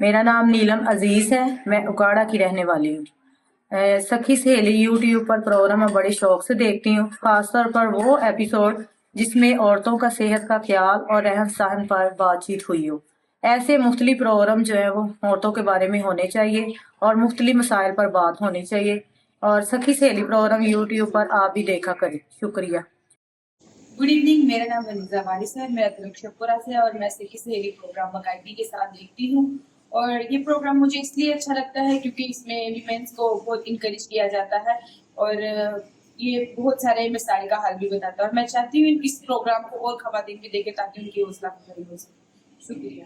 मेरा नाम नीलम अजीज है। मैं उकाड़ा की रहने वाली हूँ। सखी सहेली यूट्यूब पर प्रोग्राम मैं बड़े शौक से देखती हूँ, खासतौर पर वो एपिसोड जिसमें औरतों का सेहत का ख्याल और रहन सहन पर बातचीत हुई हो। ऐसे मुख्तलिफ प्रोग्राम जो है वो औरतों के बारे में होने चाहिए और मुख्तलिफ मसाइल पर बात होनी चाहिए। और सखी सहेली प्रोग्राम यूट्यूब पर आप भी देखा करें। शुक्रिया। Good evening. मेरा नाम वनीजा वारिस है। मैं अतरकशपुरा से और मैं सखी सहेली प्रोग्राम बाकायदगी के साथ देखती हूँ। और ये प्रोग्राम मुझे इसलिए अच्छा लगता है क्योंकि इसमें वीमेंस को बहुत इनकरेज किया जाता है और ये बहुत सारे मसाइल का हल भी बताता है। और मैं चाहती हूँ इस प्रोग्राम को और खवातीन भी देखें ताकि उनकी हौसला अफजाई हो सके। शुक्रिया।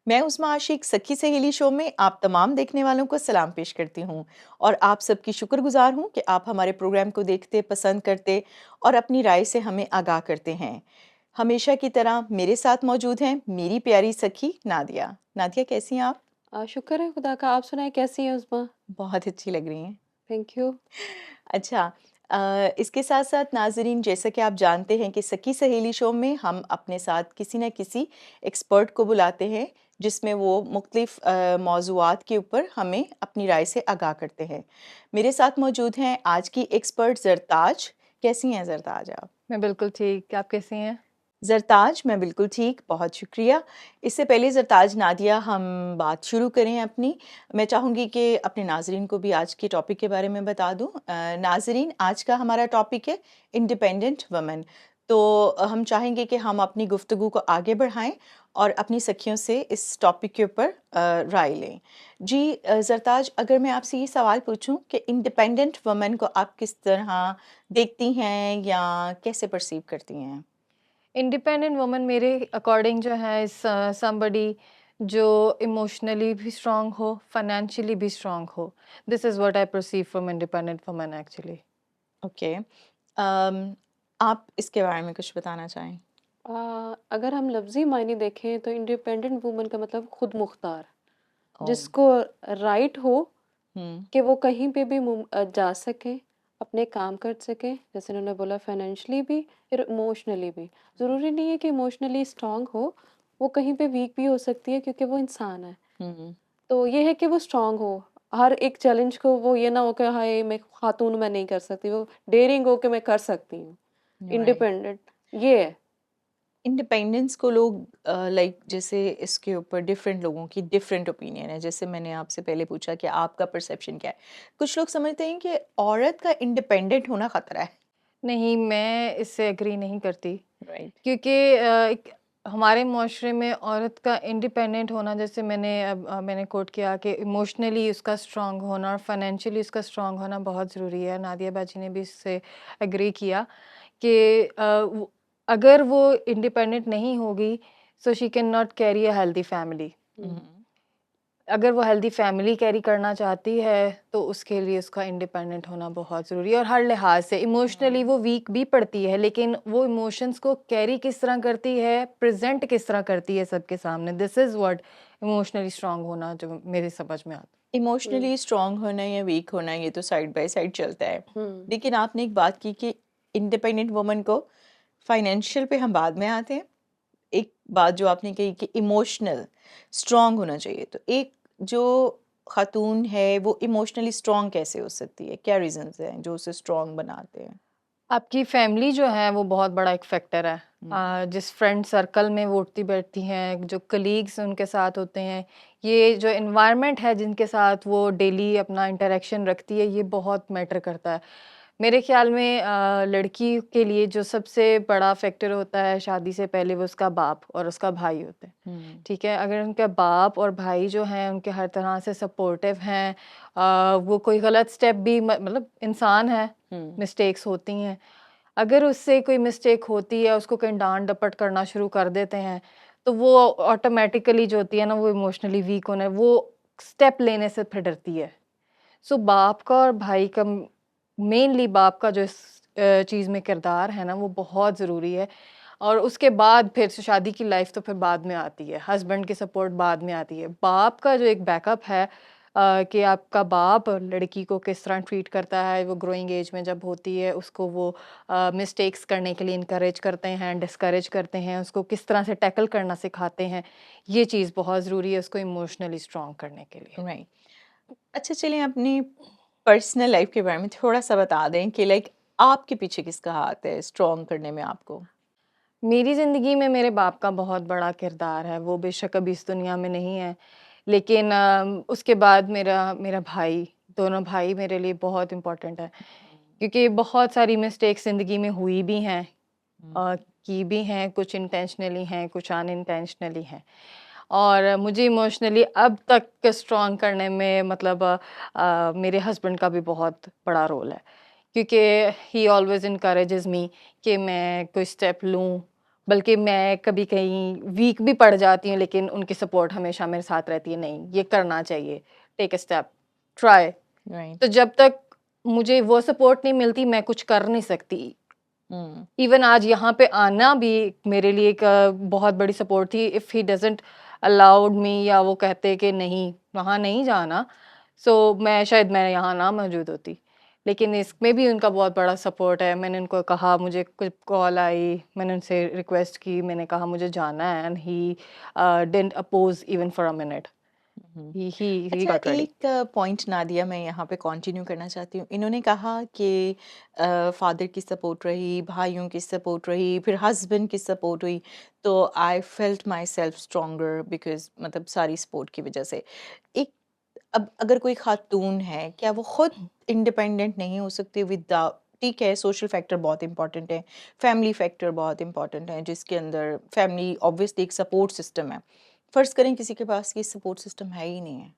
मैं उस्मा आशिक सखी सहेली शो में आप तमाम देखने वालों को सलाम पेश करती हूँ और आप सबकी शुक्रगुजार हूँ कि आप हमारे प्रोग्राम को देखते, पसंद करते और अपनी राय से हमें आगाह करते हैं। हमेशा की तरह मेरे साथ मौजूद हैं मेरी प्यारी सखी नादिया। नादिया, कैसी हैं आप? शुक्र है खुदा का। आप सुनाएं, कैसी हैं उस्मा? बहुत अच्छी लग रही हैं। Thank you. अच्छा, इसके साथ साथ नाज़रीन, जैसा कि आप जानते हैं कि सखी सहेली शो में हम अपने साथ किसी न किसी एक्सपर्ट को बुलाते हैं जिसमें वो मुख्तलिफ मौज़ूआत के ऊपर हमें अपनी राय से आगाह करते हैं। मेरे साथ मौजूद हैं आज की एक्सपर्ट ज़रताज। कैसी हैं ज़रताज आप? मैं बिल्कुल ठीक। आप कैसी हैं? ज़रताज, मैं बिल्कुल ठीक, बहुत शुक्रिया। इससे पहले ज़रताज नादिया हम बात शुरू करें अपनी, मैं चाहूँगी कि अपने नाज़रीन को भी आज के टॉपिक के बारे में बता दूँ। नाज़रीन, आज का हमारा टॉपिक है इंडिपेंडेंट वुमेन। तो हम चाहेंगे कि हम अपनी गुफ्तगू को आगे बढ़ाएं और अपनी सखियों से इस टॉपिक के ऊपर राय लें। जी ज़रताज, अगर मैं आपसे ये सवाल पूछूं कि इंडिपेंडेंट वुमेन को आप किस तरह देखती हैं या कैसे परसीव करती हैं? इंडिपेंडेंट वुमन मेरे अकॉर्डिंग जो है समबडी जो इमोशनली भी स्ट्रांग हो, फाइनेंशियली भी स्ट्रांग हो। This is what I perceive from independent woman actually. Okay. आप इसके बारे में कुछ बताना चाहें? अगर हम लफ्ज़ी मायने देखें तो इंडिपेंडेंट वुमन का मतलब खुद मुख्तार, ओह! जिसको राइट हो हुँ, कि वो कहीं पे भी जा सके, अपने काम कर सके, जैसे उन्होंने बोला फाइनेंशियली भी और इमोशनली भी। ज़रूरी नहीं है कि इमोशनली स्ट्रांग हो, वो कहीं पे वीक भी हो सकती है क्योंकि वो इंसान है। हुँ, तो ये है कि वो स्ट्रांग हो, हर एक चैलेंज को वो ये ना हो कि हाय मैं खातून हूँ, मैं नहीं कर सकती, वो डेयरिंग हो कि मैं कर सकती हूँ, राइट। इंडिपेंडेंट, ये है। इंडिपेंडेंस को लोग लाइक जैसे इसके ऊपर डिफरेंट लोगों की डिफरेंट ओपिनियन है। जैसे मैंने आपसे पहले पूछा कि आपका परसेप्शन क्या है? कुछ लोग समझते हैं कि औरत का इंडिपेंडेंट होना खतरा है। नहीं, मैं इससे एग्री नहीं करती राइट। क्योंकि एक हमारे माशरे में औरत का इंडिपेंडेंट होना, जैसे मैंने कोट किया कि इमोशनली उसका स्ट्रांग होना और फाइनेंशियली उसका स्ट्रांग होना बहुत ज़रूरी है। नादिया बाजी ने भी इससे एग्री किया कि अगर वो इंडिपेंडेंट नहीं होगी so she can not carry a healthy family. हुँ, अगर वो हेल्दी फैमिली कैरी करना चाहती है तो उसके लिए उसका इंडिपेंडेंट होना बहुत ज़रूरी है और हर लिहाज से। इमोशनली हुँ, वो वीक भी पड़ती है लेकिन वो इमोशंस को कैरी किस तरह करती है, प्रेजेंट किस तरह करती है सबके सामने, this is what emotionally strong होना जो मेरी समझ में आता हुँ, इमोशनली स्ट्रांग होना या वीक होना ये तो साइड बाय साइड चलता है। हुँ। लेकिन आपने एक बात की कि इंडिपेंडेंट वुमन को फाइनेंशियल पे हम बाद में आते हैं। एक बात जो आपने कही कि इमोशनल स्ट्रांग होना चाहिए, तो एक जो खातून है वो इमोशनली स्ट्रांग कैसे हो सकती है? क्या रीजंस हैं जो उसे स्ट्रांग बनाते हैं? आपकी फैमिली जो है वो बहुत बड़ा एक फैक्टर है। हम्म, जिस फ्रेंड सर्कल में वो उठती बैठती हैं, जो कलीग्स उनके साथ होते हैं, ये जो एनवायरनमेंट है जिनके साथ वो डेली अपना इंटरेक्शन रखती है, ये बहुत मैटर करता है। मेरे ख्याल में लड़की के लिए जो सबसे बड़ा फैक्टर होता है शादी से पहले, वो उसका बाप और उसका भाई होते हैं। हम्म, ठीक है, अगर उनके बाप और भाई जो हैं उनके हर तरह से सपोर्टिव हैं, वो कोई गलत स्टेप भी मतलब इंसान है, हम्म, मिस्टेक्स होती हैं, अगर उससे कोई मिस्टेक होती है उसको कहीं डांट डपट करना शुरू कर देते हैं तो वो ऑटोमेटिकली जो होती है ना, वो इमोशनली वीक होना है, वो स्टेप लेने से फिर डरती है। सो बाप का और भाई का, मेनली बाप का जो इस चीज़ में किरदार है ना, वो बहुत ज़रूरी है। और उसके बाद फिर शादी की लाइफ तो फिर बाद में आती है, हस्बैंड की सपोर्ट बाद में आती है। बाप का जो एक बैकअप है कि आपका बाप लड़की को किस तरह ट्रीट करता है, वो ग्रोइंग एज में जब होती है उसको वो मिस्टेक्स करने के लिए इनकरेज करते हैं, डिस्करेज करते हैं, उसको किस तरह से टैकल करना सिखाते हैं। ये चीज़ बहुत ज़रूरी है उसको इमोशनली स्ट्रॉन्ग करने के लिए। राइट। अच्छा, चलिए अपनी पर्सनल लाइफ के बारे में थोड़ा सा बता दें कि लाइक आपके पीछे किसका हाथ है स्ट्रॉन्ग करने में आपको? मेरी ज़िंदगी में मेरे बाप का बहुत बड़ा किरदार है, वो बेशक अभी इस दुनिया में नहीं है, लेकिन उसके बाद मेरा मेरा भाई, दोनों भाई मेरे लिए बहुत इम्पोर्टेंट है, क्योंकि बहुत सारी मिस्टेक्स ज़िंदगी में हुई भी हैं, की भी हैं, कुछ इंटेंशनली हैं, कुछ अनइंटेंशनली हैं। और मुझे इमोशनली अब तक स्ट्रॉन्ग करने में मतलब मेरे हस्बैंड का भी बहुत बड़ा रोल है, क्योंकि ही ऑलवेज़ इनकरेजेस मी कि मैं कोई स्टेप लूँ, बल्कि मैं कभी कहीं वीक भी पड़ जाती हूँ, लेकिन उनकी सपोर्ट हमेशा मेरे साथ रहती है, नहीं ये करना चाहिए, take a step, try. Right. तो जब तक मुझे वो सपोर्ट नहीं मिलती मैं कुछ कर नहीं सकती। इवन आज यहाँ पे आना भी मेरे लिए एक बहुत बड़ी सपोर्ट थी। If he doesn't allowed me, या वो कहते कि नहीं वहाँ नहीं जाना, सो मैं यहाँ ना मौजूद होती। लेकिन इसमें भी उनका बहुत बड़ा सपोर्ट है। मैंने उनको कहा, मुझे कुछ कॉल आई, मैंने उनसे रिक्वेस्ट की, मैंने कहा मुझे जाना है, and he didn't oppose even for a minute. He अच्छा, गॉट रेडी। एक पॉइंट नादिया मैं यहाँ पे कंटिन्यू करना चाहती हूँ। इन्होंने कहा कि फादर की सपोर्ट रही, भाइयों की सपोर्ट रही, फिर हस्बैंड की सपोर्ट हुई, तो I felt my self stronger because मतलब सारी सपोर्ट की वजह से। एक अब अगर कोई खातून है, क्या वो खुद इंडिपेंडेंट नहीं हो सकती विदाउट, ठीक है सोशल फैक्टर बहुत इंपॉर्टेंट है, फैमिली फैक्टर बहुत इंपॉर्टेंट है, जिसके अंदर फैमिली ऑब्वियसली एक सपोर्ट सिस्टम है। फर्ज करें किसी के पास ये सपोर्ट सिस्टम है ही नहीं है,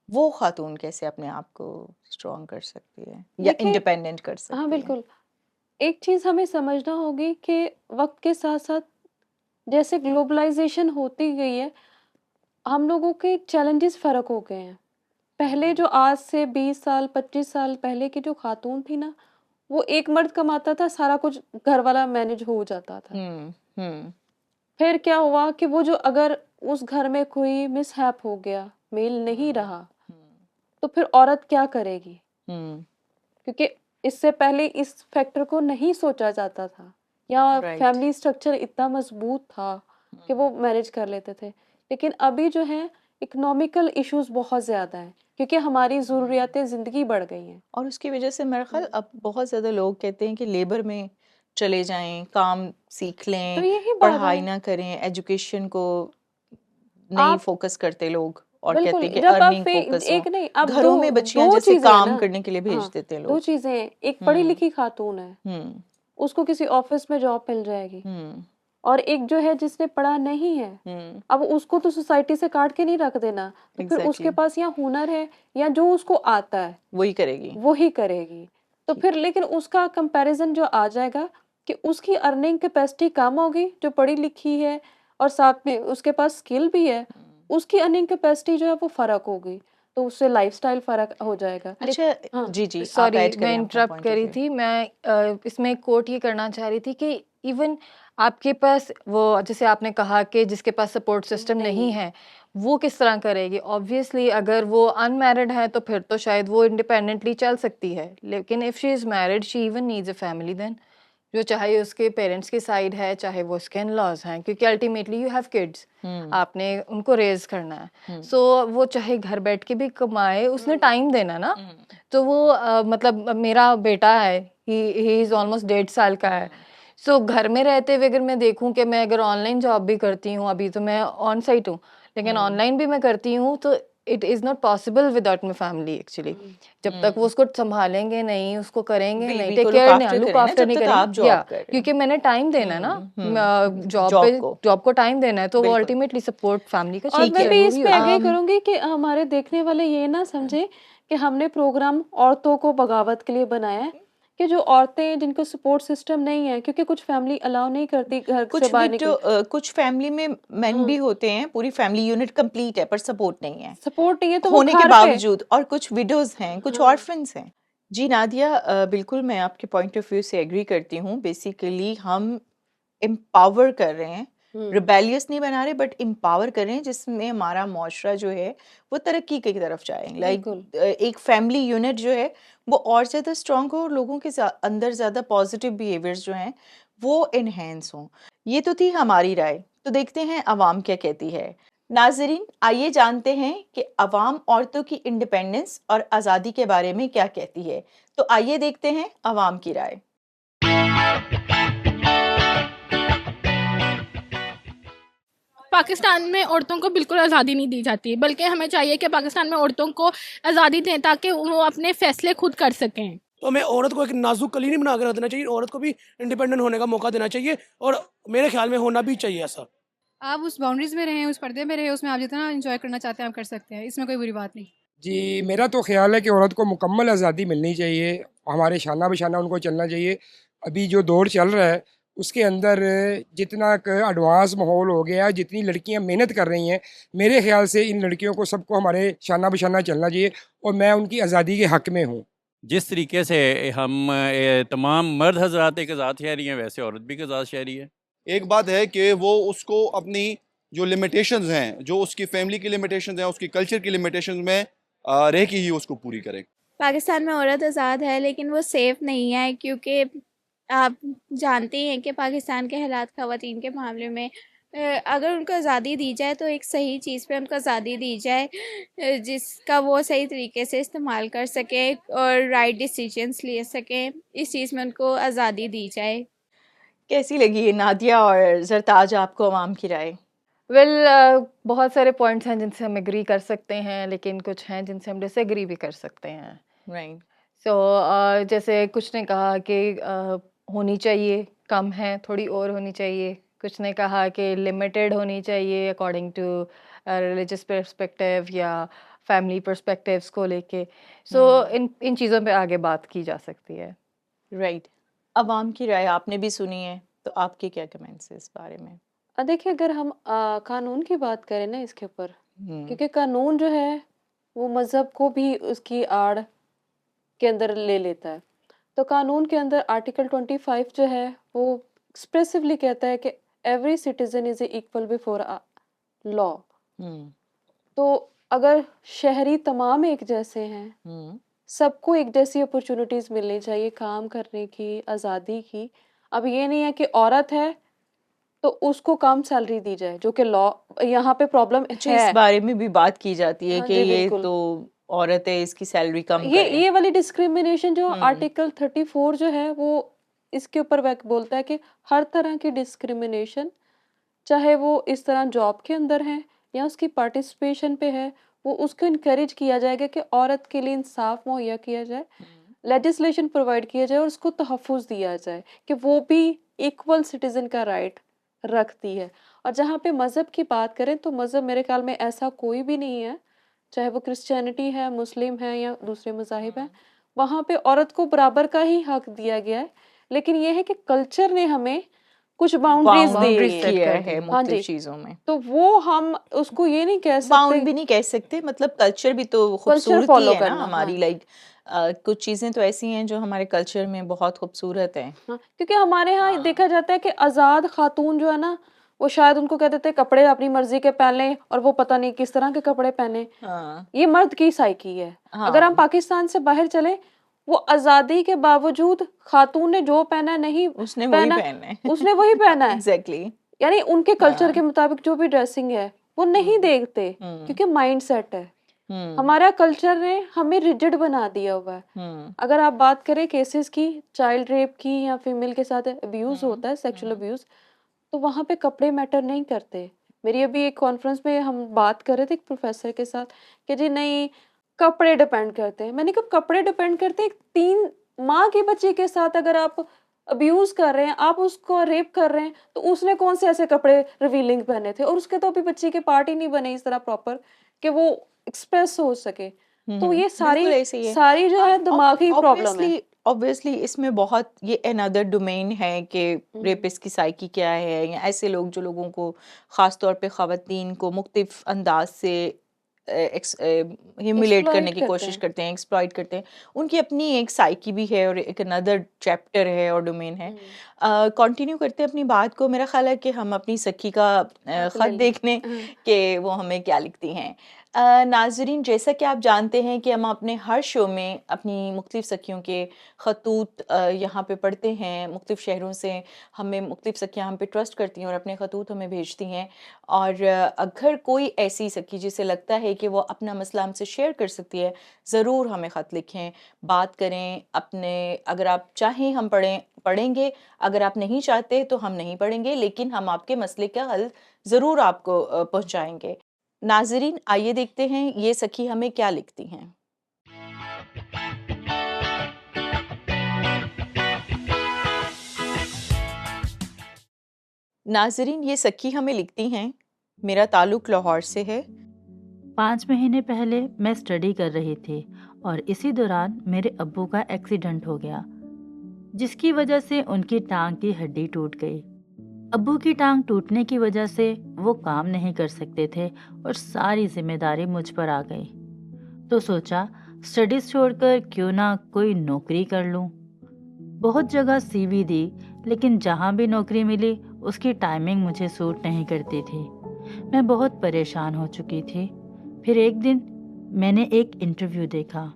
वो खातून कैसे अपने आप को स्ट्रॉन्ग कर सकती है या देखिए, इंडिपेंडेंट कर हाँ सकती है? बिल्कुल। एक चीज़ हमें समझना होगी कि वक्त के साथ साथ जैसे ग्लोबलाइजेशन होती गई है, हम लोगों के चैलेंजेस फ़र्क हो गए हैं। पहले जो आज से 20 साल 25 साल पहले की जो खातून थी ना, वो एक मर्द कमाता था, सारा कुछ घर वाला मैनेज हो जाता था। हम्म। फिर क्या हुआ कि वो जो अगर उस घर में कोई मिसहैप हो गया, मेल नहीं रहा, तो फिर औरत क्या करेगी? हम्म। क्योंकि इससे पहले इस फैक्टर को नहीं सोचा जाता था, या राइट। फैमिली स्ट्रक्चर इतना मजबूत था कि वो मैनेज कर लेते थे। लेकिन अभी जो है इकोनॉमिकल इश्यूज बहुत ज़्यादा हैं, क्योंकि हमारी ज़रूरियातें ज़िंदगी बढ़ गई हैं। और उसकी वजह से मेरा ख्याल अब बहुत ज़्यादा लोग कहते हैं कि लेबर में चले जाएं, काम सीख तो लें, यही बात पढ़ाई है, ना करें, एजुकेशन को नहीं आप फोकस करते लोग, और कहते बिल्कुल हैं कि जब आप अर्निंग फोकस हो। एक नहीं, आप घरों में बच्चियां दो जैसे चीज़ें हैं काम ना। करने के लिए भेज हाँ, देते हैं दो लोग। चीज़ें हैं। एक पढ़ी हम्म। लिखी खातून है, हम्म। उसको किसी ऑफिस में जॉब मिल जाएगी, हम्म। और एक जो है जिसने पढ़ा नहीं है, हम्म। अब उसको तो सोसाइटी से काट के नहीं रख देना, तो फिर उसके एग्जैक्टली, पास या हुनर है या जो उसको आता है वही करेगी। वो ही करेगी। तो ठीक। फिर लेकिन उसका कंपैरिजन जो आ जाएगा कि उसकी अर्निंग कैपेसिटी कम होगी जो पढ़ी लिखी है, और साथ में उसके पास स्किल भी है, उसकी अर्निंग कैपेसिटी जो है वो फर्क होगी, तो उससे लाइफस्टाइल फर्क हो जाएगा। अच्छा, हाँ, जी जी, आप सॉरी ऐड मैं करें अपना इंटरप्ट पॉइंट ऑफ करी व्यू। थी। मैं इसमें एक कोट ये करना चाह रही थी कि इवन आपके पास वो, जैसे आपने कहा कि जिसके पास सपोर्ट सिस्टम नहीं है वो किस तरह करेगी। ऑब्वियसली अगर वो अनमैरिड है तो फिर तो शायद वो इंडिपेंडेंटली चल सकती है, लेकिन if she is married she even needs a family then, जो चाहे उसके पेरेंट्स की साइड है चाहे वो उसके इन लॉज हैं, क्योंकि अल्टीमेटली यू हैव किड्स, आपने उनको रेज करना है। सो वो चाहे घर बैठ के भी कमाए, उसने टाइम देना ना। तो वो मतलब मेरा बेटा है, ही इज़ ऑलमोस्ट 1.5 साल का है। सो घर में रहते हुए अगर मैं देखूं कि मैं अगर ऑनलाइन जॉब भी करती हूँ, अभी तो मैं ऑन साइट हूँ, लेकिन ऑनलाइन भी मैं करती हूँ, तो it is not possible without my family actually. जब तक वो उसको संभालेंगे नहीं, उसको करेंगे नहीं, बेबी टेक को लुक केयर नहीं, आफ्टर लुक करें ना आफ्टर जब नहीं तक आप करेंगे, जॉब कर रहे हो। क्योंकि मैंने टाइम देना है ना जॉब जॉब को टाइम देना है, तो वो बिल्कुल। अल्टीमेटली सपोर्ट फैमिली का और ठीक मैं है। भी इस जरूरी पे होता है। एग्री करूंगी कि हमारे देखने वाले ये ना समझे कि हमने प्रोग्राम औरतों को बगावत के लिए बनाया है, कि जो औरतें जिनको सपोर्ट सिस्टम नहीं है, क्योंकि कुछ फैमिली अलाउ नहीं करती घर से कुछ बाहर विडो निकल, कुछ फैमिली में मेन भी होते हैं, पूरी फैमिली यूनिट कंप्लीट है पर सपोर्ट नहीं है सपोर्ट नहीं है तो वो होने के घर पे। बावजूद, और कुछ विडोज हैं, कुछ ऑर्फन्स हैं। जी नादिया, बिल्कुल मैं आपके पॉइंट ऑफ व्यू से एग्री करती हूँ। बेसिकली हम एम्पावर कर रहे हैं रिबेलियस नहीं बना रहे बट एम्पावर कर रहे हैं, जिसमें हमारा माशरा जो है वो तरक्की की तरफ जाए। लाइक बिल्कुल। एक फैमिली यूनिट जो है वो और ज़्यादा स्ट्रांग हो और लोगों के अंदर ज़्यादा पॉजिटिव बिहेवियर्स जो हैं वो इनहेंस हों। ये तो थी हमारी राय, तो देखते हैं अवाम क्या कहती है। नाजरीन, आइए जानते हैं कि अवाम औरतों की इंडिपेंडेंस और आज़ादी के बारे में क्या कहती है। तो आइए देखते हैं अवाम की राय। पाकिस्तान में औरतों को बिल्कुल आज़ादी नहीं दी जाती, बल्कि हमें चाहिए कि पाकिस्तान में औरतों को आज़ादी दें ताकि वो अपने फैसले खुद कर सकें। तो हमें औरत को एक नाजुक कली नहीं बना कर रख देना चाहिए, औरत को भी इंडिपेंडेंट होने का मौका देना चाहिए और मेरे ख्याल में होना भी चाहिए ऐसा। आप उस बाउंड्रीज में रहें, उस पर्दे में रहें, उसमें आप जितना एंजॉय करना चाहते हैं आप कर सकते हैं, इसमें कोई बुरी बात नहीं। जी, मेरा तो ख़्याल है कि औरत को मुकम्मल आज़ादी मिलनी चाहिए, हमारे शाना बशाना उनको चलना चाहिए। अभी जो दौर चल रहा है उसके अंदर जितना एडवांस माहौल हो गया है, जितनी लड़कियां मेहनत कर रही हैं, मेरे ख़्याल से इन लड़कियों को सबको हमारे शाना बशाना चलना चाहिए और मैं उनकी आज़ादी के हक़ में हूँ। जिस तरीके से हम तमाम मर्द हजरात एक आज़ाद शहरी हैं, वैसे औरत भी एक आज़ाद शहरी है। एक बात है कि वो उसको अपनी जो लिमिटेशंस हैं, जो उसकी फैमिली की लिमिटेशंस हैं, उसकी कल्चर की लिमिटेशंस में रह के ही उसको पूरी करे। पाकिस्तान में औरत आज़ाद है लेकिन वो सेफ़ नहीं है, क्योंकि आप जानते ही हैं कि पाकिस्तान के हालात ख़वातीन के मामले में अगर उनको आज़ादी दी जाए तो एक सही चीज़ पे उनको आज़ादी दी जाए, जिसका वो सही तरीके से इस्तेमाल कर सके और राइट डिसीजंस ले सकें, इस चीज़ में उनको आज़ादी दी जाए। कैसी लगी ये नादिया और जरताज आपको अवाम की राय? बहुत सारे पॉइंट्स हैं जिनसे हम एग्री कर सकते हैं, लेकिन कुछ हैं जिनसे हम डिसएग्री भी कर सकते हैं। राइट। सो जैसे कुछ ने कहा कि होनी चाहिए, कम है, थोड़ी और होनी चाहिए। कुछ ने कहा कि लिमिटेड होनी चाहिए अकॉर्डिंग टू रिलीजियस पर्सपेक्टिव या फैमिली पर्सपेक्टिव्स को लेके। सो इन चीज़ों पे आगे बात की जा सकती है। राइट। अवाम की राय आपने भी सुनी है, तो आपके क्या कमेंट्स हैं इस बारे में? देखिए, अगर हम कानून की बात करें ना इसके ऊपर, हम्म, क्योंकि कानून जो है वो मज़हब को भी उसकी आड़ के अंदर ले लेता है। तो कानून के अंदर आर्टिकल 25 जो है वो एक्सप्रेसिवली कहता है कि every citizen is equal before law. Hmm, तो अगर शहरी तमाम एक जैसे हैं, हम्म, सबको एक जैसी अपॉर्चुनिटीज मिलनी चाहिए काम करने की, आज़ादी की। अब ये नहीं है कि औरत है तो उसको कम सैलरी दी जाए, जो कि लॉ यहाँ पे प्रॉब्लम अच्छा, इस है। बारे में भी बात की जाती है हाँ कि जी, ये बिल्कुल। तो औरत है, इसकी सैलरी कम ये करें। ये वाली डिस्क्रिमिनेशन जो हम्म, आर्टिकल 34 जो है वो इसके ऊपर बोलता है कि हर तरह की डिस्क्रिमिनेशन, चाहे वो इस तरह जॉब के अंदर है या उसकी पार्टिसिपेशन पे है, वो उसको इनकरेज किया जाएगा कि औरत के लिए इंसाफ मुहैया किया जाए, लेजिस्लेशन प्रोवाइड किया जाए और उसको तहफ़्फ़ुज़ दिया जाए कि वो भी इक्वल सिटीज़न का राइट रखती है। और जहाँ पे मज़हब की बात करें तो मज़हब मेरे ख्याल में ऐसा कोई भी नहीं है, चाहे वो क्रिश्चियनिटी है, मुस्लिम है या दूसरे मज़ाहिब हैं, वहाँ पे औरत को बराबर का ही हक दिया गया है। लेकिन ये है कि कल्चर ने हमें कुछ बाउंड्रीज दी बाउंड्रीज हुई सेट हैं। किया कर दी है हैं। हाँ मुख्तलिफ जी, चीजों में। तो वो हम उसको ये नहीं कह बाउंड सकते, भी नहीं कह सकते, मतलब कल्चर भी तो कल्चर खूबसूरती फॉलो है ना करना। हमारी। हाँ लाइक कुछ चीजें तो ऐसी हैं जो हमारे कल्चर में बहुत खूबसूरत हैं। हाँ, क्योंकि हमारे यहाँ हाँ, देखा जाता है कि आज़ाद खातून जो है ना, वो शायद उनको कह देते हैं कपड़े अपनी मर्जी के पहन लें और वो पता नहीं किस तरह के कपड़े पहने। हाँ, ये मर्द की साइकी है। अगर हम हाँ, पाकिस्तान से बाहर चले, वो आज़ादी के बावजूद खातून ने जो पहना है, नहीं उसने वही पहना, पहना है। उसने वही पहना है। एग्जैक्टली। यानी उनके कल्चर हाँ, के मुताबिक जो भी ड्रेसिंग है वो नहीं देखते, हम्म, क्योंकि माइंड सेट है। हम्म, हमारा कल्चर ने हमें रिजिड बना दिया हुआ है। हम्म, अगर आप बात करें केसेस की, चाइल्ड रेप की या फीमेल के साथ अब्यूज़ होता है, सेक्सुअल अब्यूज़, तो वहाँ पे कपड़े मैटर नहीं करते। मेरी अभी एक कॉन्फ्रेंस में हम बात कर रहे थे एक प्रोफेसर के साथ कि जी नहीं, कपड़े डिपेंड करते हैं। मैंने कहा कपड़े डिपेंड करते हैं? 3 माह के बच्चे के साथ अगर आप अब्यूज़ कर रहे हैं, आप उसको रेप कर रहे हैं, तो उसने कौन से ऐसे कपड़े रिवीलिंग पहने थे? और उसके तो अभी बच्चे के पार्ट ही नहीं बने इस तरह प्रॉपर कि वो एक्सप्रेस हो सके। तो ये बिल्कुल ऐसे ही है। सारी जो है दिमागी प्रॉब्लम है। ऑब्वियसली इसमें बहुत ये अनदर डोमेन है कि हम्म, रेपिस्ट की साइकी क्या है, या ऐसे लोग जो लोगों को ख़ास तौर पे ख़वातीन को मुख्तलिफ अंदाज से ह्यूमिलेट करने एक्सप्लॉइट की करते कोशिश हैं। करते हैं, एक्सप्लॉइट करते हैं। उनकी अपनी एक साइकी भी है और एक अनदर चैप्टर है और डोमेन है। कंटिन्यू करते हैं अपनी बात को। मेरा ख़्याल है कि हम अपनी सखी का खत ख़त ले लें। देख लें हाँ। कि वो हमें क्या लिखती हैं। नाज़रीन, जैसा कि आप जानते हैं कि हम अपने हर शो में अपनी मुख्तलिफ़ सखियों के खतूत यहाँ पे पढ़ते हैं। मुख्तलिफ़ शहरों से हमें मुख्तलिफ़ सखियाँ हम पे ट्रस्ट करती हैं और अपने खतूत हमें भेजती हैं। और अगर कोई ऐसी सखी जिसे लगता है कि वो अपना मसला हमसे शेयर कर सकती है, ज़रूर हमें ख़त लिखें, बात करें अपने। अगर आप चाहें हम पढ़ेंगे, अगर आप नहीं चाहते तो हम नहीं पढ़ेंगे, लेकिन हम आपके मसले का हल ज़रूर आपको पहुँचाएँगे। नाज़रीन, आइए देखते हैं ये सखी हमें क्या लिखती हैं। नाज़रीन, ये सखी हमें लिखती हैं, मेरा ताल्लुक़ लाहौर से है। 5 महीने पहले मैं स्टडी कर रही थी और इसी दौरान मेरे अब्बू का एक्सीडेंट हो गया, जिसकी वजह से उनकी टांग की हड्डी टूट गई। अब्बू की टांग टूटने की वजह से वो काम नहीं कर सकते थे और सारी जिम्मेदारी मुझ पर आ गई। तो सोचा स्टडीज छोड़कर क्यों ना कोई नौकरी कर लूं। बहुत जगह सीवी दी, लेकिन जहां भी नौकरी मिली उसकी टाइमिंग मुझे सूट नहीं करती थी। मैं बहुत परेशान हो चुकी थी। फिर एक दिन मैंने एक इंटरव्यू देखा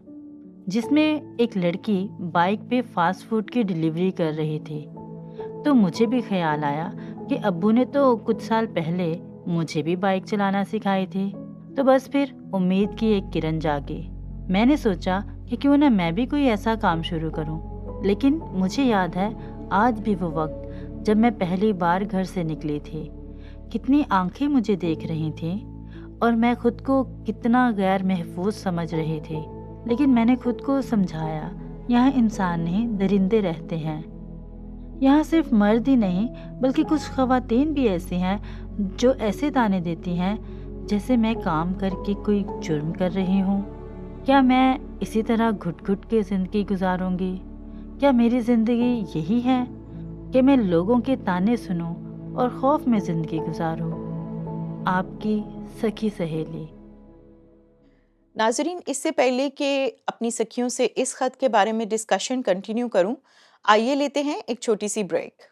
जिसमें एक लड़की बाइक पे फास्ट फूड की डिलीवरी कर रही थी। तो मुझे भी ख्याल आया कि अब्बू ने तो कुछ साल पहले मुझे भी बाइक चलाना सिखाई थी। तो बस फिर उम्मीद की एक किरण जागी। मैंने सोचा कि क्यों ना मैं भी कोई ऐसा काम शुरू करूं। लेकिन मुझे याद है आज भी वो वक्त जब मैं पहली बार घर से निकली थी। कितनी आंखें मुझे देख रही थीं और मैं खुद को कितना गैर महफूज समझ रही थी। लेकिन मैंने खुद को समझाया, यहाँ इंसान नहीं दरिंदे रहते हैं। यहाँ सिर्फ मर्द ही नहीं बल्कि कुछ ख़वातीन भी ऐसी हैं जो ऐसे ताने देती हैं जैसे मैं काम करके कोई जुर्म कर रही हूँ। क्या मैं इसी तरह घुट घुट के ज़िंदगी गुजारूंगी? क्या मेरी ज़िंदगी यही है कि मैं लोगों के ताने सुनूं और खौफ में ज़िंदगी गुजारूं? आपकी सखी सहेली। नाज़रीन, इससे पहले कि अपनी सखियों से इस ख़त के बारे में डिस्कशन कंटिन्यू करूं, आइए लेते हैं एक छोटी सी ब्रेक।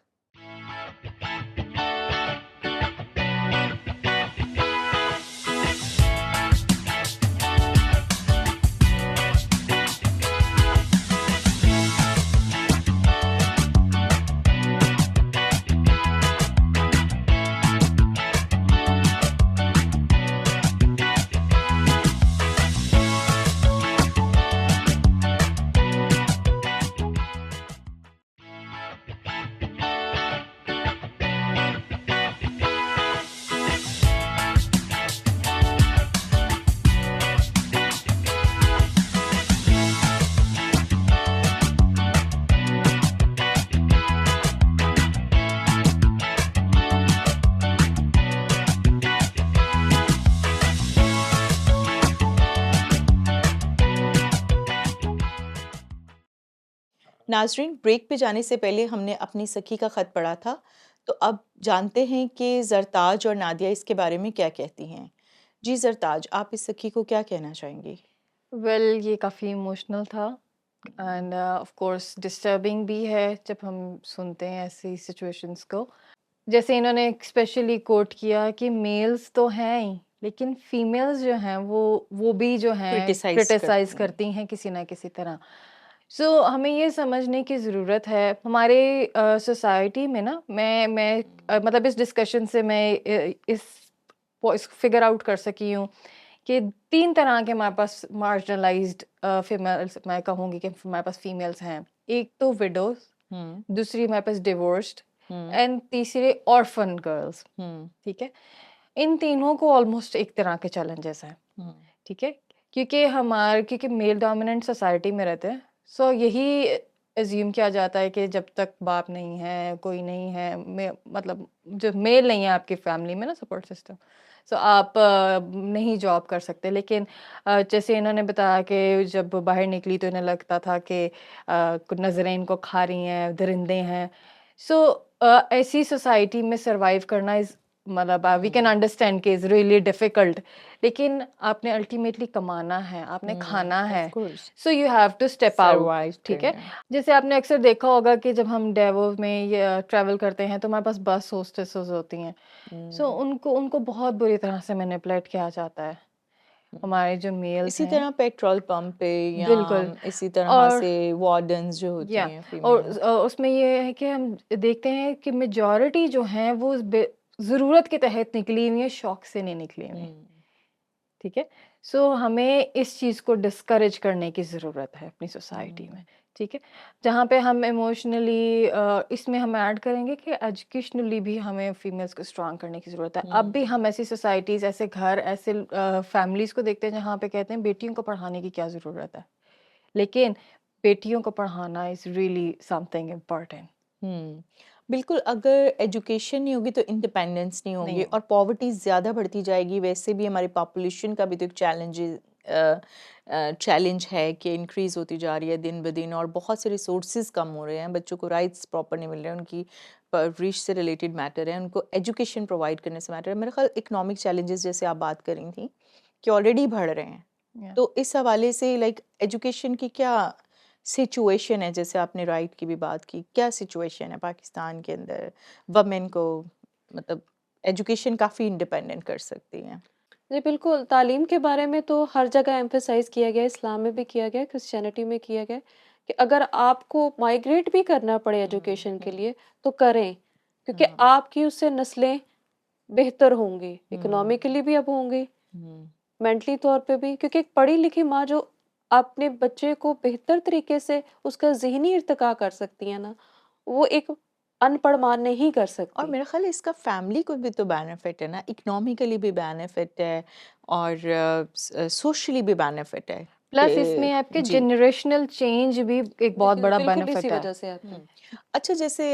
नाज़रीन, ब्रेक पे जाने से पहले हमने अपनी सखी का ख़त पढ़ा था, तो अब जानते हैं कि ज़रताज और नादिया इसके बारे में क्या कहती हैं। जी ज़रताज, आप इस सखी को क्या कहना चाहेंगी? वेल ये काफ़ी इमोशनल था एंड ऑफ कोर्स डिस्टर्बिंग भी है जब हम सुनते हैं ऐसी सिचुएशंस को। जैसे इन्होंने स्पेशली कोट किया कि मेल्स तो हैं ही, लेकिन फीमेल्स जो हैं वो भी जो हैं क्रिटिसाइज करती हैं किसी ना किसी तरह। सो हमें ये समझने की ज़रूरत है हमारे सोसाइटी में ना। मैं मतलब इस डिस्कशन से मैं इस फिगर आउट कर सकी हूँ कि 3 तरह के हमारे पास मार्जिनलाइज्ड फीमेल्स, मैं कहूँगी कि हमारे पास फीमेल्स हैं। एक तो विडोज, दूसरी हमारे पास डिवोर्स्ड एंड तीसरे ऑर्फन गर्ल्स। ठीक है, इन तीनों को ऑलमोस्ट एक तरह के चैलेंजेस हैं। ठीक है, क्योंकि मेल डोमिनेंट सोसाइटी में रहते हैं, सो यही एज्यूम किया जाता है कि जब तक बाप नहीं है, कोई नहीं है, मतलब जो मेल नहीं है आपकी फैमिली में ना सपोर्ट सिस्टम, सो आप नहीं जॉब कर सकते। लेकिन जैसे इन्होंने बताया कि जब बाहर निकली तो इन्हें लगता था कि नज़रें इनको खा रही हैं, दरिंदे हैं। सो ऐसी सोसाइटी में सर्वाइव करना इज़ मतलब वी कैन अंडरस्टैंड कि इज़ रियली डिफ़िकल्ट, लेकिन आपने अल्टीमेटली कमाना है, आपने खाना ऑफ है, course so you have to step out, survive ठीक है? करना है। जैसे आपने अक्सर देखा होगा कि जब हम डेवो में या ट्रैवल करते हैं तो हमारे पास बस होस्टेसेस होती हैं, सो उनको उनको बहुत बुरी तरह से मैनिपुलेट किया जाता है, हमारे जो मेल्स इसी हैं। तरह पेट्रोल पंप पे या बिल्कुल। इसी तरह और से वार्डन्स जो होती या हैं और फीमेल। उसमें ये है कि हम देखते हैं कि मेजॉरिटी जो हैं वो ज़रूरत के तहत निकली हुई हैं, शौक से नहीं निकली हुई, ठीक है? सो हमें इस चीज़ को डिस्करेज करने की ज़रूरत है अपनी सोसाइटी में, ठीक है? जहाँ पे हम इमोशनली इसमें हम ऐड करेंगे कि एजुकेशनली भी हमें फीमेल्स को स्ट्रॉन्ग करने की ज़रूरत है। अब भी हम ऐसी सोसाइटीज़, ऐसे घर, ऐसे फैमिलीज़ को देखते हैं जहाँ पे कहते हैं बेटियों को पढ़ाने की क्या ज़रूरत है? लेकिन बेटियों को पढ़ाना इज़ रियली समथिंग इम्पोर्टेंट। बिल्कुल, अगर एजुकेशन नहीं होगी तो इंडिपेंडेंस नहीं होगी नहीं और पॉवर्टी ज़्यादा बढ़ती जाएगी। वैसे भी हमारी पॉपुलेशन का भी तो एक चैलेंज है कि इंक्रीज़ होती जा रही है दिन ब दिन, और बहुत से रिसोर्सेज कम हो रहे हैं, बच्चों को राइट्स प्रॉपर नहीं मिल रहे हैं, उनकी परवरिश से रिलेटेड मैटर है, उनको एजुकेशन प्रोवाइड करने से मैटर है। मेरा ख्याल इकोनॉमिक चैलेंजेस जैसे आप बात कर रही थी कि ऑलरेडी बढ़ रहे हैं, Yeah. तो इस हवाले से लाइक एजुकेशन की क्या सिचुएशन है? जैसे आपने राइट की भी बात की, क्या सिचुएशन है पाकिस्तान के अंदर वमेन को, मतलब एजुकेशन काफ़ी इंडिपेंडेंट कर सकती हैं? जी बिल्कुल, तालीम के बारे में तो हर जगह एम्फसाइज़ किया गया है, इस्लाम में भी किया गया है, क्रिश्चियनिटी में किया गया है, कि अगर आपको माइग्रेट भी करना पड़े एजुकेशन के लिए तो करें, क्योंकि आपकी उससे नस्लें बेहतर होंगी, इकोनॉमिकली भी अब होंगी, मेंटली तौर पे भी, क्योंकि एक पढ़ी लिखी माँ जो अपने बच्चे को बेहतर तरीके से उसका ज़हनी इर्तिका कर सकती है ना, वो एक अनपढ़ माँ नहीं कर और सकती। मेरा ख्याल है इसका फैमिली को भी तो बेनिफिट है ना, इकोनॉमिकली भी बेनिफिट है और सोशली भी बेनिफिट है प्लस इसमें आपके जी। जनरेशनल चेंज भी एक बहुत बड़ा बिल्कुल बेनिफिट इसी है। वजह से आता है। अच्छा, जैसे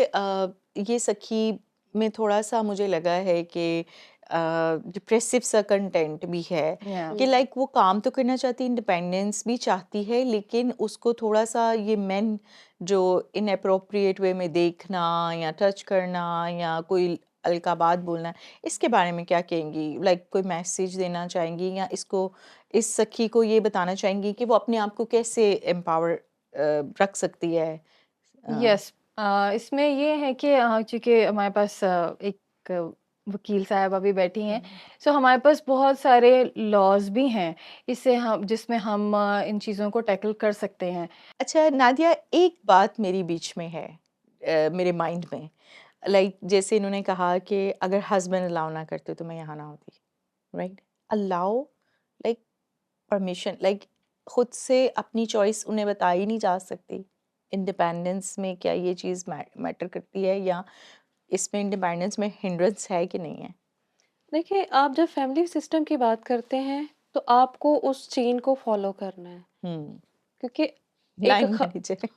ये सखी में थोड़ा सा मुझे लगा है कि डिप्रेसिव सा कंटेंट भी है Yeah. कि लाइक वो काम तो करना चाहती है, इंडिपेंडेंस भी चाहती है, लेकिन उसको थोड़ा सा ये मेन जो इनअप्रोप्रिएट वे में देखना या टच करना या कोई अलकाबात बोलना, इसके बारे में क्या कहेंगी? लाइक कोई मैसेज देना चाहेंगी या इसको, इस सखी को ये बताना चाहेंगी कि वो अपने आप को कैसे एम्पावर रख सकती है? यस, इसमें ये है कि चूँकि हमारे पास एक वकील साहब अभी बैठी हैं, सो हमारे पास बहुत सारे लॉज़ भी हैं, इससे हम जिसमें हम इन चीज़ों को टैकल कर सकते हैं। अच्छा नादिया, एक बात मेरी बीच में है, मेरे माइंड में, लाइक जैसे इन्होंने कहा कि अगर हस्बैंड अलाउ ना करते तो मैं यहाँ ना होती, right? Allow, like permission, like खुद से अपनी चॉइस उन्हें बताई ही नहीं जा सकती। इंडिपेंडेंस में क्या ये चीज़ मैटर करती है या इसमें इंडिपेंडेंस में हिंड्रेंस है कि नहीं है? देखिए, आप जब फैमिली सिस्टम की बात करते हैं, तो आपको उस चेन को फ़ॉलो करना है, क्योंकि एक लाइन ख मैनेजर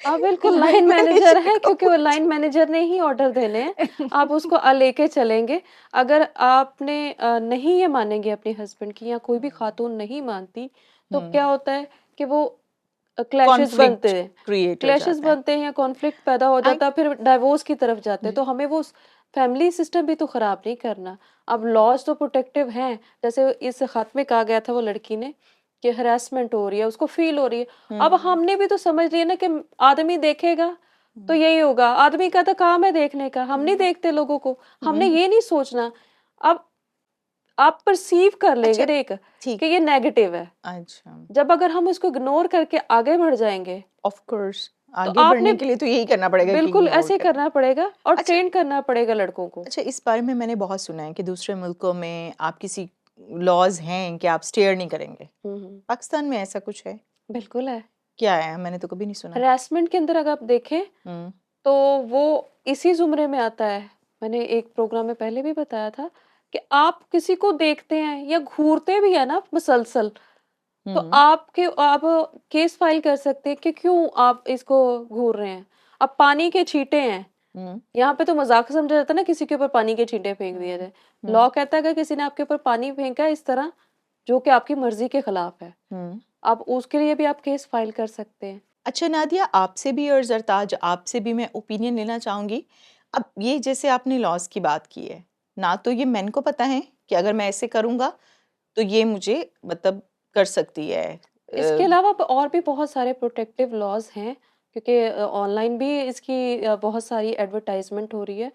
आप बिल्कुल लाइन लाइन मैनेजर मैनेजर हैं, को क्योंकि वो लाइन मैनेजर ने ही ऑर्डर देने हैं, आप उसको लेके चलेंगे। अगर आपने नहीं ये मानेंगे अपने हस्बैंड की, या कोई भी खातून नहीं मानती, तो क्या होता है कि वो क्लैशेस बनते कॉन्फ्लिक्ट हैं, क्रिएट हो क्लैशेस जाता है। बनते हैं या कॉन्फ्लिक्ट पैदा हो जाता है, फिर डाइवोर्स की तरफ जाते हैं। तो हमें वो फैमिली सिस्टम भी तो ख़राब नहीं करना। अब लॉज तो प्रोटेक्टिव हैं, जैसे इस खत में कहा गया था वो लड़की ने कि हरासमेंट हो रही है, उसको फील हो रही है। अब हमने भी तो समझ लिया ना कि आदमी देखेगा तो यही होगा, आदमी का तो काम है देखने का, हम नहीं देखते लोगों को, हमने ये नहीं सोचना। अब आप परसीव कर लेंगे अच्छा, एक ठीक। कि ये नेगेटिव है, अच्छा, जब अगर हम उसको इग्नोर करके आगे बढ़ जाएंगे, ऑफ कोर्स तो आगे बढ़ने आपने के लिए तो यही करना पड़ेगा कि बिल्कुल इग्नोर ऐसे ही करना। करना पड़ेगा और अच्छा। ट्रेन करना पड़ेगा लड़कों को। अच्छा, इस बारे में मैंने बहुत सुना है कि दूसरे मुल्कों में आप किसी लॉज हैं कि आप स्टेयर नहीं करेंगे, पाकिस्तान में ऐसा कुछ है? बिल्कुल है। क्या है? मैंने तो कभी नहीं सुना। हरासमेंट के अंदर अगर आप देखें तो वो इसी ज़ुमरे में आता है। मैंने एक प्रोग्राम में पहले भी बताया था कि आप किसी को देखते हैं या घूरते भी है ना मुसलसल, तो आप केस फाइल कर सकते हैं कि क्यों आप इसको घूर रहे हैं। अब पानी के छींटे हैं, यहाँ पे तो मजाक समझा जाता है ना, किसी के ऊपर पानी के छींटे फेंक दिए जाए। लॉ कहता है कि किसी ने आपके ऊपर पानी फेंका इस तरह जो कि आपकी मर्जी के खिलाफ है, अब उसके लिए भी आप केस फाइल कर सकते हैं। अच्छा नादिया, आपसे भी और जरताज आपसे भी मैं ओपिनियन लेना चाहूँगी। अब ये जैसे आपने लॉस की बात की है, ना तो ये मेन को पता है कि अगर मैं ऐसे करूँगा तो ये मुझे मतलब कर सकती है। इसके अलावा और भी बहुत सारे प्रोटेक्टिव लॉज हैं, क्योंकि ऑनलाइन भी इसकी बहुत सारी एडवर्टाइजमेंट हो रही है,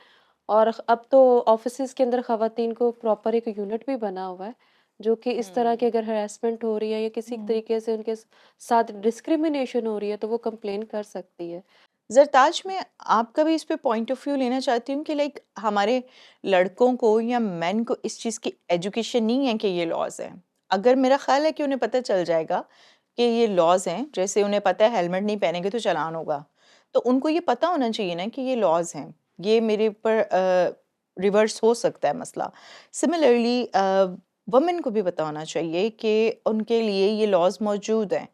और अब तो ऑफिसेज के अंदर ख़वातीन को प्रॉपर एक यूनिट भी बना हुआ है, जो कि इस तरह की अगर हरासमेंट हो रही है या किसी तरीके से उनके साथ डिस्क्रिमिनेशन हो रही है तो वो कंप्लेन कर सकती है। ज़रताज, में आपका भी इस पे पॉइंट ऑफ व्यू लेना चाहती हूँ कि लाइक हमारे लड़कों को या मेन को इस चीज़ की एजुकेशन नहीं है कि ये लॉज हैं। अगर मेरा ख्याल है कि उन्हें पता चल जाएगा कि ये लॉज हैं, जैसे उन्हें पता है हेलमेट नहीं पहनेंगे तो चालान होगा, तो उनको ये पता होना चाहिए ना कि ये लॉज हैं, ये मेरे ऊपर रिवर्स हो सकता है मसला। सिमिलरली वमेन को भी पता होना चाहिए कि उनके लिए ये लॉज मौजूद हैं।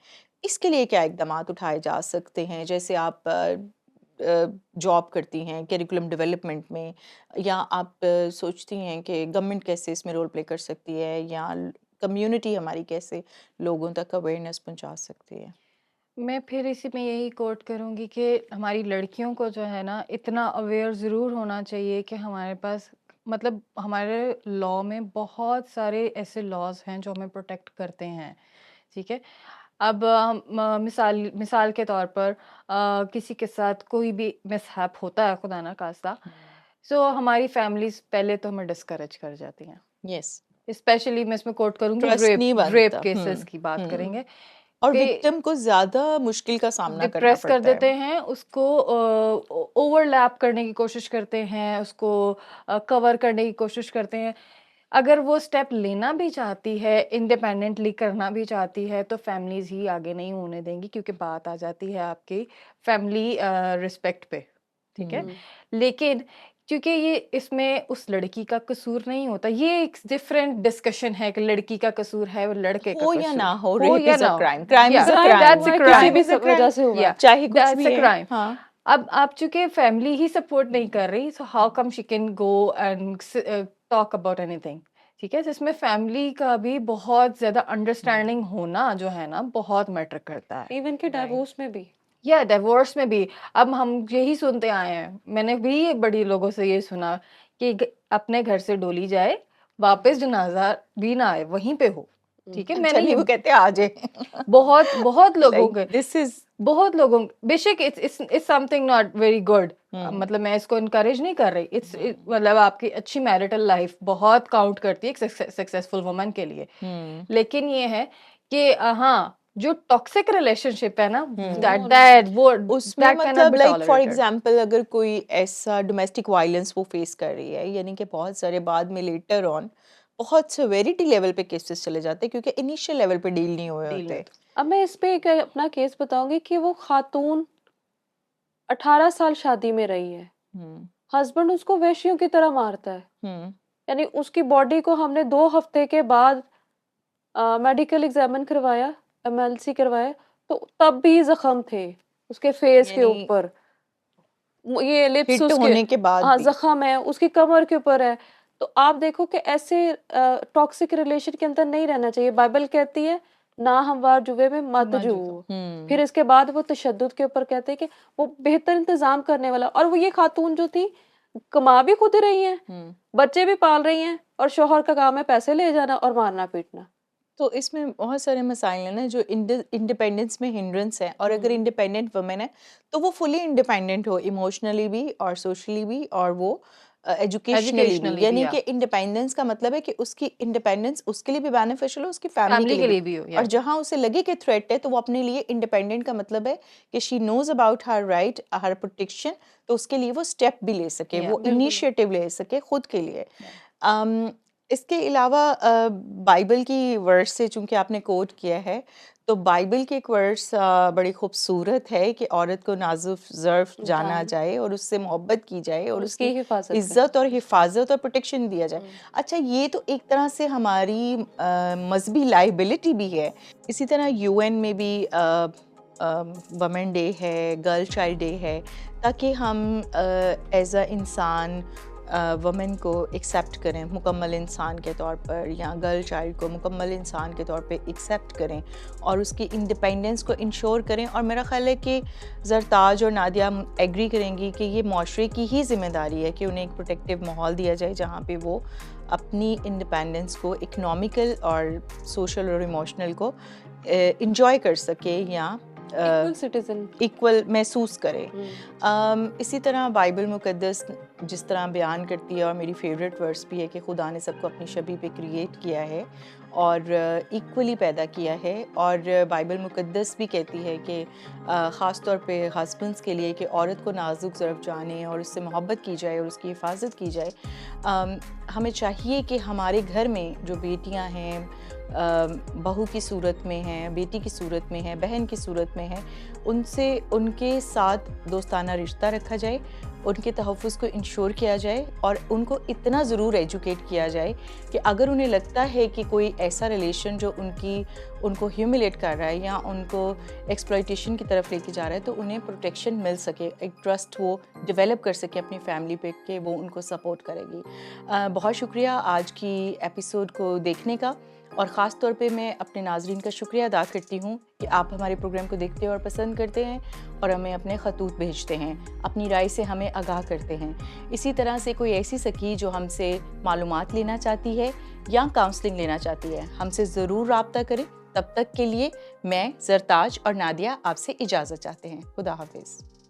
इसके लिए क्या इक़दामात उठाए जा सकते हैं? जैसे आप जॉब करती हैं करिकुलम डेवलपमेंट में, या आप सोचती हैं कि गवर्नमेंट कैसे इसमें रोल प्ले कर सकती है, या कम्युनिटी हमारी कैसे लोगों तक अवेयरनेस पहुंचा सकती है? मैं फिर इसी में यही कोट करूँगी कि हमारी लड़कियों को जो है ना इतना अवेयर ज़रूर होना चाहिए कि हमारे पास मतलब हमारे लॉ में बहुत सारे ऐसे लॉज हैं जो हमें प्रोटेक्ट करते हैं, ठीक है। अब मिसाल के तौर पर किसी के साथ कोई भी मिसहैप होता है, खुदा ना खास्ता, सो हमारी फैमिलीज पहले तो हमें डिस्करेज कर जाती हैं। यस, स्पेशली मैं इसमें कोट करूंगी ट्रस्ट नहीं रेप बनता। केसेस की बात करेंगे और कि विक्टिम को ज़्यादा मुश्किल का सामना करना डिप्रेस कर पड़ता देते है। हैं, उसको ओवरलैप करने की कोशिश करते हैं, उसको कवर करने की कोशिश करते हैं। अगर वो स्टेप लेना भी चाहती है, इंडिपेंडेंटली करना भी चाहती है, तो फैमिलीज ही आगे नहीं होने देंगी, क्योंकि बात आ जाती है आपकी फैमिली रिस्पेक्ट पे, ठीक है। लेकिन क्योंकि ये इसमें उस लड़की का कसूर नहीं होता, ये एक डिफरेंट डिस्कशन है कि लड़की का कसूर है वो लड़के का हो कसूर या ना हो, हो रेप या इज ना अ हो, crime, crime is a yeah, that's a crime, crime. किसी भी is a वजह crime. से हुआ Yeah, चाहे कुछ that's भी a है। crime. हाँ, अब आप चूंकि फैमिली ही सपोर्ट नहीं कर रही, so how come she can go and talk about anything, ठीक है। जिसमें फैमिली का भी बहुत ज्यादा अंडरस्टैंडिंग होना जो है ना बहुत मैटर करता है। इवन के डाइवोर्स में भी, या डिवोर्स में भी अब हम यही सुनते आए हैं, मैंने भी बड़ी लोगों से ये सुना कि अपने घर से डोली जाए, वापस जनाजा भी ना आए, वहीं पे हो, ठीक है। अच्छा मैंने नहीं, ये वो कहते हैं आ जाए। बहुत लोगों के दिस इज बहुत लोगों बेशक it's something not very good, मतलब मैं इसको इनकरेज नहीं कर रही, मतलब आपकी अच्छी मैरिटल लाइफ बहुत काउंट करती है एक सक्सेसफुल वुमन के लिए, लेकिन ये है कि हाँ जो टॉक्सिक रिलेशनशिप है ना, दैट वो उसमें that cannot मतलब be like for tolerated. Example अगर कोई ऐसा डोमेस्टिक वायलेंस वो फेस कर रही है, यानी कि बहुत सारे बाद में लेटर ऑन बहुत सेवेरिटी लेवल पे केसेस चले जाते हैं क्योंकि इनिशियल लेवल पे डील नहीं हुए होते। अब मैं इस पे एक अपना केस बताऊंगी कि वो खातून 18 साल शादी में रही है, हस्बैंड उसको वैश्यों की तरह मारता है, यानी उसकी बॉडी को हमने 2 हफ्ते के बाद मेडिकल एग्जामिन करवाया, एमएलसी करवाया, तो तब भी जख्म थे उसके फेस के यानी ऊपर, ये लिप्स हिट उसके, होने के बाद हाँ भी। जख्म है उसकी कमर के ऊपर है। तो आप देखो कि ऐसे टॉक्सिक रिलेशन के अंदर नहीं रहना चाहिए। बाइबल कहती है ना हमवार जुए में मत जुओ, फिर इसके बाद वो तशद्दुद के ऊपर कहते हैं कि वो बेहतर इंतजाम करने वाला, और वो ये खातून जो थी कमा भी खुद रही हैं, बच्चे भी पाल रही हैं, और शोहर का काम है पैसे ले जाना और मारना पीटना। तो इसमें बहुत सारे मसाइल हैं ना जो इंडिपेंडेंस में हिंड्रेंस है, और अगर इंडिपेंडेंट वुमेन है तो वो फुली इंडिपेंडेंट हो, इमोशनली भी और सोशली भी, और वो एजुकेशनली भी, Educationally यानी भी, कि इंडिपेंडेंस का मतलब है कि उसकी इंडिपेंडेंस उसके लिए भी बेनिफिशियल हो, उसकी फैमिली के लिए भी हो, और जहाँ उसे लगे कि थ्रेट है तो वो अपने लिए इंडिपेंडेंट का मतलब है कि she knows about her right, her protection, तो उसके लिए वो स्टेप भी ले सके, वो इनिशिएटिव ले सके खुद के लिए। इसके अलावा बाइबल की वर्स से चूंकि आपने कोट किया है, तो बाइबल की एक वर्स बड़ी खूबसूरत है कि औरत को नाजुक ज़र्फ जाना जाए और उससे मोहब्बत की जाए और उसकी इज्जत और हिफाजत और प्रोटेक्शन दिया जाए। अच्छा, ये तो एक तरह से हमारी मजहबी लाइबिलिटी भी है। इसी तरह यूएन में भी वमेन डे है, गर्ल चाइल्ड डे है, ताकि हम एज अ इंसान वुमेन को एक्सेप्ट करें मुकम्मल इंसान के तौर पर, या गर्ल चाइल्ड को मुकम्मल इंसान के तौर पे एक्सेप्ट करें और उसकी इंडिपेंडेंस को इंश्योर करें। और मेरा ख़्याल है कि ज़रताज और नादिया एग्री करेंगी कि ये माशरे की ही ज़िम्मेदारी है कि उन्हें एक प्रोटेक्टिव माहौल दिया जाए जहाँ पे वो अपनी इंडिपेंडेंस को इकनॉमिकल और सोशल और इमोशनल को इंजॉय कर सके या इक्वल सिटीजन इक्वल महसूस करे। इसी तरह बाइबल मुक़द्दस जिस तरह बयान करती है, और मेरी फेवरेट वर्स भी है कि खुदा ने सबको अपनी शबीह पे क्रिएट किया है और इक्वली पैदा किया है। और बाइबल मुक़द्दस भी कहती है कि ख़ास तौर पे हस्बैंड्स के लिए कि औरत को नाजुक ज़रफ़ जाने और उससे मोहब्बत की जाए और उसकी हिफाजत की जाए। हमें चाहिए कि हमारे घर में जो बेटियां हैं, बहू की सूरत में हैं, बेटी की सूरत में है, बहन की सूरत में है, उनसे उनके साथ दोस्ताना रिश्ता रखा जाए, उनके तहफ़्फ़ुज़ को इंश्योर किया जाए और उनको इतना ज़रूर एजुकेट किया जाए कि अगर उन्हें लगता है कि कोई ऐसा रिलेशन जो उनको ह्यूमिलेट कर रहा है या उनको एक्सप्लॉयटेशन की तरफ लेके जा रहा है, तो उन्हें प्रोटेक्शन मिल सके, एक ट्रस्ट वो डेवलप कर सके अपनी फैमिली पे कि वो उनको सपोर्ट करेगी। बहुत शुक्रिया आज की एपिसोड को देखने का, और ख़ास तौर पे मैं अपने नाज़रीन का शुक्रिया अदा करती हूँ कि आप हमारे प्रोग्राम को देखते और पसंद करते हैं और हमें अपने ख़तूत भेजते हैं, अपनी राय से हमें आगाह करते हैं। इसी तरह से कोई ऐसी सखी जो हमसे मालूमात लेना चाहती है या काउंसलिंग लेना चाहती है, हमसे ज़रूर राब्ता करें। तब तक के लिए मैं, ज़रताज और नादिया आपसे इजाज़त चाहते हैं। खुदा हाफिज़।